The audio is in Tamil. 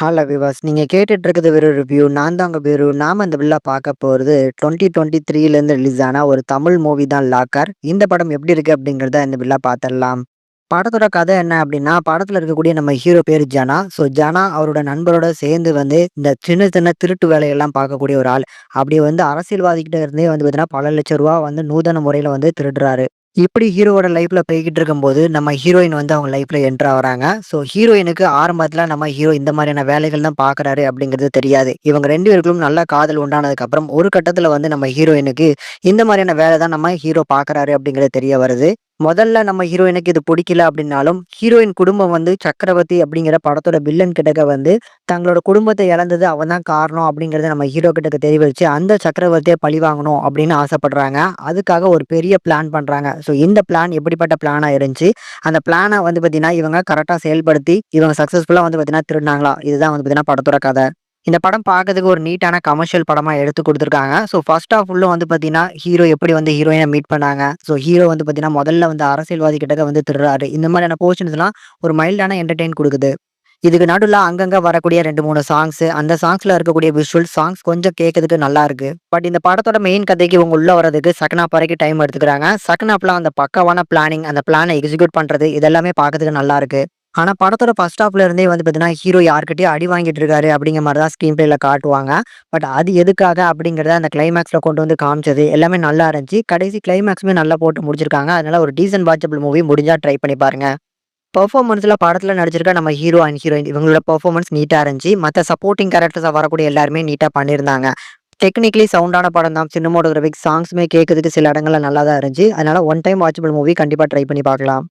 ஹலோ விவாஸ். நீங்க கேட்டுட்டு இருக்கிறது வெறு ரிவ்யூ. நான் தான் உங்க வீரு. நாம இந்த வில்லா பார்க்க போறது 2023லேருந்து ரிலீஸ் ஆன ஒரு தமிழ் மூவி தான் லாக்கர். இந்த படம் எப்படி இருக்கு அப்படிங்கிறத இந்த வில்லா பார்த்துடலாம். படத்தோட கதை என்ன அப்படின்னா, படத்துல இருக்கக்கூடிய நம்ம ஹீரோ பேரு ஜனா. ஜனா அவரோட நண்பரோட சேர்ந்து இந்த சின்ன சின்ன திருட்டு வேலையெல்லாம் பார்க்கக்கூடிய ஒரு ஆள். அப்படி அரசியல்வாதிகிட்ட இருந்தே பார்த்தீங்கன்னா, பல லட்சம் ரூபா நூதன முறையில திருடுறாரு. இப்படி ஹீரோவோட லைஃப்ல போய்க்கிட்டு இருக்கும்போது, நம்ம ஹீரோயின் அவங்க லைஃப்ல என்டர் ஆகுறாங்க. ஹீரோயினுக்கு ஆரம்பத்துல நம்ம ஹீரோ இந்த மாதிரியான வேலைகள் தான் பார்க்குறாரு அப்படிங்கிறது தெரியாது. இவங்க 2 பேருக்கும் நல்ல காதல் உண்டானதுக்கு அப்புறம், ஒரு கட்டத்துல நம்ம ஹீரோயினுக்கு இந்த மாதிரியான வேலை தான் நம்ம ஹீரோ பார்க்குறாரு அப்படிங்கிறது தெரிய வருது. முதல்ல நம்ம ஹீரோயினுக்கு இது பிடிக்கல அப்படின்னாலும், ஹீரோயின் குடும்பம் சக்கரவர்த்தி அப்படிங்கிற படத்தோட வில்லன் கிட்டக்க தங்களோட குடும்பத்த இழந்தது அவன் தான் காரணம் அப்படிங்கிறத நம்ம ஹீரோ கிட்டக்க தெரிவிச்சு, அந்த சக்கரவர்த்திய பழிவாங்கணும் அப்படின்னு ஆசைப்படுறாங்க. அதுக்காக ஒரு பெரிய பிளான் பண்றாங்க. இந்த பிளான் எப்படிப்பட்ட பிளானா இருந்துச்சு, அந்த பிளான பார்த்தீங்கன்னா, இவங்க கரெக்ட்டா செயல்படுத்தி, இவங்க சக்சஸ்ஃபுல்லா பார்த்தீங்கன்னா திருடுனாங்களா? இதுதான் பார்த்தீங்கன்னா படத்தோட கதை. இந்த படம் பார்க்கறதுக்கு ஒரு நீட்டான கமர்ஷியல் படமா எடுத்து குடுத்துருக்காங்க. ஃபர்ஸ்ட் ஹாஃப் ஃபுல்லும் பார்த்தீங்கன்னா, ஹீரோ எப்படி ஹீரோயின மீட் பண்ணாங்க. ஹீரோ பார்த்தீங்கன்னா, முதல்ல அரசியல்வாதி கிட்டக்க திருடுறாரு. இந்த மாதிரியான போர்ஷன்ஸ்லாம் ஒரு மைல்டான என்டர்டெயின் குடுக்குது. இதுக்கு நடுவுல அங்கங்க வரக்கூடிய 2, 3 சாங்ஸ், அந்த சாங்ஸ்ல இருக்கக்கூடிய விஷுவல் சாங்ஸ் கொஞ்சம் கேட்கறதுக்கு நல்லா இருக்கு. பட் இந்த படத்தோட மெயின் கதைக்கு இவங்க உள்ள வர்றதுக்கு செகண்ட் ஹாஃப் வரைக்கும் டைம் எடுத்துக்கிறாங்க. செகண்ட் ஹாஃப்ல அந்த பக்காவான பிளானிங், அந்த பிளான எக்ஸிக்யூட் பண்றது இதெல்லாமே பார்க்கறதுக்கு நல்லா இருக்கு. ஆனா படத்தோட ஃபர்ஸ்ட் ஹாஃப்ல இருந்தே பார்த்தீங்கன்னா, ஹீரோ யார்கிட்டயோ அடி வாங்கிட்டு இருக்காரு அப்படிங்கிற மாரி தான் ஸ்க்ரீன் பிளேல காட்டுவாங்க. பட் அது எதுக்காக அப்படிங்கிறத அந்த கிளைமாக்ஸ்ல கொண்டு காமிச்சது எல்லாமே நல்லா இருந்துச்சு. கடைசி கிளைமாக்ஸுமே நல்லா போட்டு முடிச்சிருக்காங்க. அதனால ஒரு டீசென்ட் வாட்சபிள் மூவி முடிஞ்சா ட்ரை பண்ணி பாருங்க. பெர்ஃபார்மன்ஸ்ல படத்துல நடிச்சிருக்க நம்ம ஹீரோ அண்ட் ஹீரோயின் இவங்களோட பெர்ஃபார்மன்ஸ் நீட்டா இருந்துச்சு. மத்த சப்போர்ட்டிங் கேரக்டர்ஸா வரக்கூடிய எல்லாருமே நீட்டா பண்ணியிருந்தாங்க. டெக்னிக்கலி சவுண்டான படம் தான். சினிமாட்டோகிராஃபிக் சாங்ஸுமே கேட்கறதுக்கு சில இடங்கள்ல நல்லா தான் இருந்துச்சு. அதனால ஒன் டைம் வாட்சபிள் மூவி கண்டிப்பா ட்ரை பண்ணி பார்க்கலாம்.